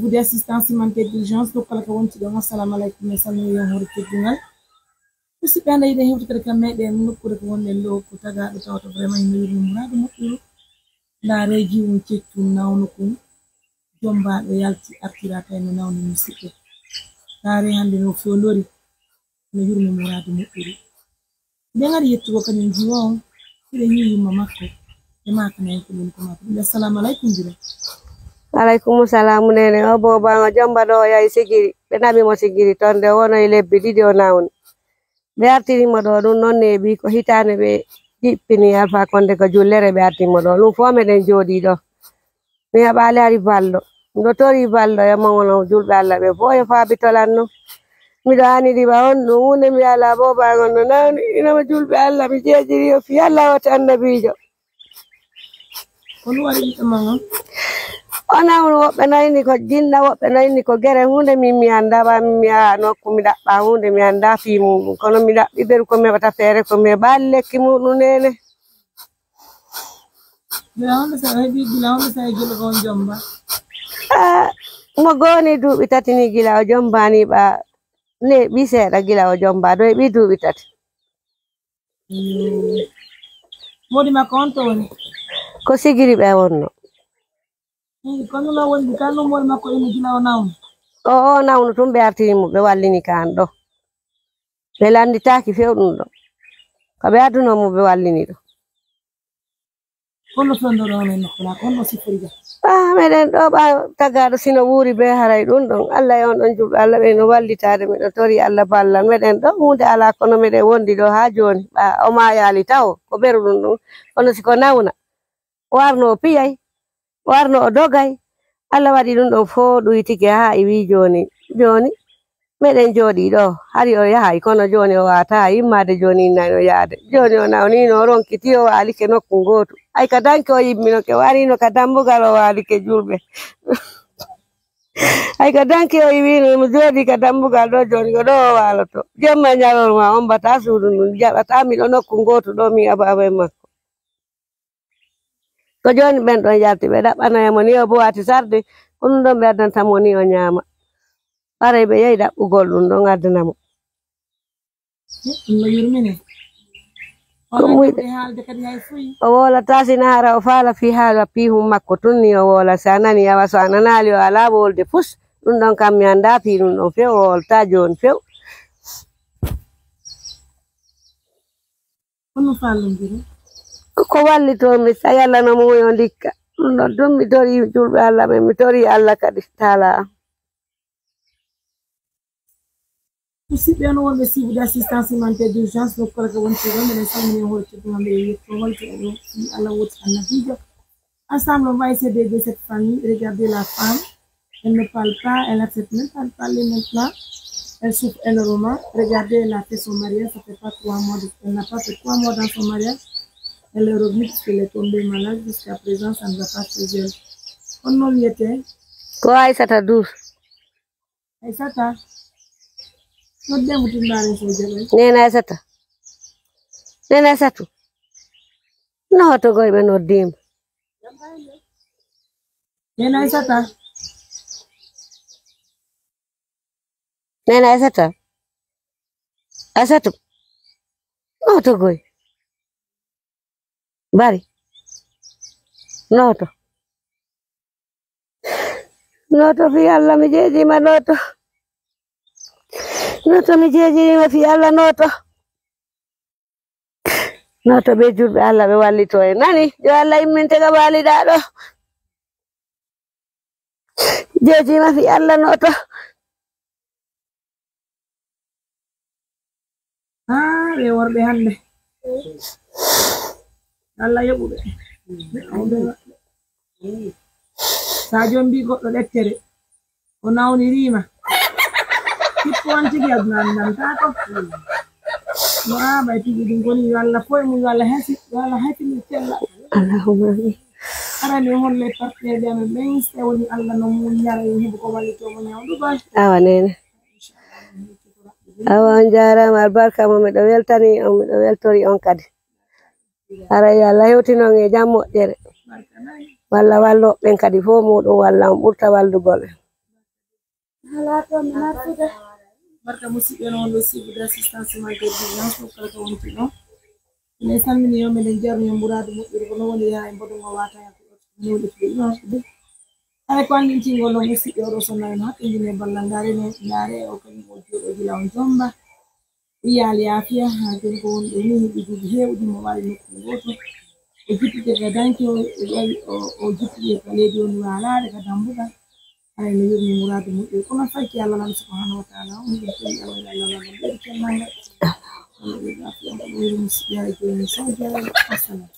rendez-vous d'assistance humanitaire d'urgence do kala ko wonti do assalamu alaykum e salmi yo hore teddungal musi banda ide hewto kala kam meden nokkude ko wonnen do ko tagaado tawto vraiment mi yirno murado moƴƴuru ndareji won ceccum nawno kun jombaado yalti artira tay no nawno musibe ndare hande no fondori no yirno murado moƴƴuru de ngari yettugo kanyum jiwo on ide yiyuma makko e makko nay ko min ko makko assalamu alaykum jira. Alaikum salam nene o boba jomba do yayi sigiri be nabi mo sigiri tonde wono e lebbi didi o nawni be artiri mo do dun non ne bi ko hitane be jippini alfa konde ko jullere be artiri mo do dum fo meden jodi do mi habale ari ballo do tori ballo e mo wono julbe alla be fo e fa bitolanno mi do ani di ba on no wonde mi ala boba gon no nawni ina ma julbe alla mi jejiri o fi alla wa annabijo on wari tamanga ona woɓɓe nayni ko jinna woɓɓe nayni ko gere hunde min mi anda ba mi nokku mi ɗaɓɓa hunde mi anda fi muɗum kono mi ɗaɓɓi ɓeru ko mi heɓata feere ko mi heɓali lekki muɗum nene mo goni duuɓi tati ni gila o jombani ɓa ne ɓi seeɗa gila o jomba do e ɓi duuɓi tati modi makko on to woni ko sigiri ɓe wonno kono la woni kanu mol makko ene gila o nawno o nawno tum ɓe artiri mo ɓe wallini kan ɗo ɓe landitaki fewɗum ɗo ko ɓe adduno mo ɓe wallini ɗo kono fondoro men nokkola kono siforiga meɗen ɗo ɓa tagaɗo sino wuuri be haray ɗum ɗon Allah e on ɗon julɓe Allah ɓe no wallitade miɗo tori Allah balla meɗen ɗo hunde ala kono meɗen wondi ɗo ha joni ɓa o ma yaali taw ko ɓeru ɗum ɗum kono siko nawna o warno o piyay o warno o dogay Allah waɗi ɗum ɗon fo ɗuytike ha i wi joni meɗen jooɗi ɗo hari o yahay kono joni o wata yimmade joni nano yaade joni o nawnino o ronkiti o walike nokku gotu ay ka danke o yimmino ke warino ka dambugal o walike julɓe ay ka danke o yiwino mo jooɗi ka dambugal ɗo joni ko ɗo o waloto jemma ñalorma on bata suudu ndun jaɓata miɗo nokku gotu ɗo mi ababa e makko ko joni ɓen ɗon yalti ɓe ɗaɓɓanayamo ni o bo wati sarde ko ɗum ɗon ɓe addantamo ni o ñaama ɓaray ɓe yehi ɗaɓɓugol ɗum ɗon addanamo no yurmine o wolata sina hara o faala fi haala pihum makko tun ni o wola sa nani yawa so a nanali o ala wolde pus ɗum ɗon kam mi anda fi ɗum ɗon few o wolta joni few ko wallitomi tawi Allah no muyo ndikka ɗum ɗon ɗum mi tori julɓe Allah ɓe mi tori Allah kadi taala am musidɓe on wonɓe suivi d'assistance humanitaire d'urgence donc kala ko wonti ɗon minen salmini hoyto ɗumamɓe yetto holto e ɗo Allah woti annabijo ensemble on va essayer d'aider cette famille. Regardez la femme, elle ne parle pas, elle n'accepte même pas de parler maintenant, elle souffre énormément. Regardez, elle a fait son mariage, ça fait pas 3 mois, elle n'a pas fait 3 mois dans son mariage. Elle est revenue parce qu'elle est tombée malade. Jusqu'à présent, ça ne va pas chez elle. On nom lui était quoi Aïssata Diouf. Aïssata. Notre dame est une barre sur le Nena Aïssata. Nena Aïssata. Non, tu vas bien notre dame. Nena Aïssata. Nena Aïssata. Aïssata. Non, tu vas. Bari. Noto. Noto fi Allah mi jeji ma noto. Noto mi jeji ma fi Allah noto. Noto be julɓe Allah ɓe wallito e nani yo Allah imminte ga walidaɗo. Jeji ma fi Allah noto. Ɓe worɓe hande. Allah yoɓuɓe sa joni mbi goɗɗo ɗettere o nawnirima hippo on tigi aduna andantako no ɓay tigi ɗum goni yo Allah foye mum yo Allah hafini tella arani holle partenaire amen ɓen so woni Allah no mum yara yo heɓu ko wallitomo ñawɗugol awa nene awa on jarama albarka mo miɗo weltani on miɗo weltori on kadi aray Allah hewtinon e jam moƴƴere walla wallo ɓen kadi fo muɗum walla on ɓurta waldugol halato mi nartude barka musidɓe non ɗo sibude assistance humanitaire d'urgence ɗo kala ko wonti ɗo ene salmini yo meɗen jarno mburadu moƴƴude ko non woni yaa e mboɗo ngo wata yakko ɗo woni ko ɗo ay ko andi tingol no musidɓe oɗo sonna en hakkindine ballal ndaare o kañum o joɗo gila on jomba iyal yaafiya ha jon ko woni ɗo ni hiɓe duuɓi heewɗi mo wawi nokku goto o jippite ka danki o ƴawi o jippite ka leydi woni walaade ka dambugal ay no yurmi muradu moƴƴude kono fakki Allah nan subhanahu wa taala on ɗum tawi Allah Allah ɓerkel manga on ɓe yaafiya on ɓe musidɓe hay joni sawdi assalamu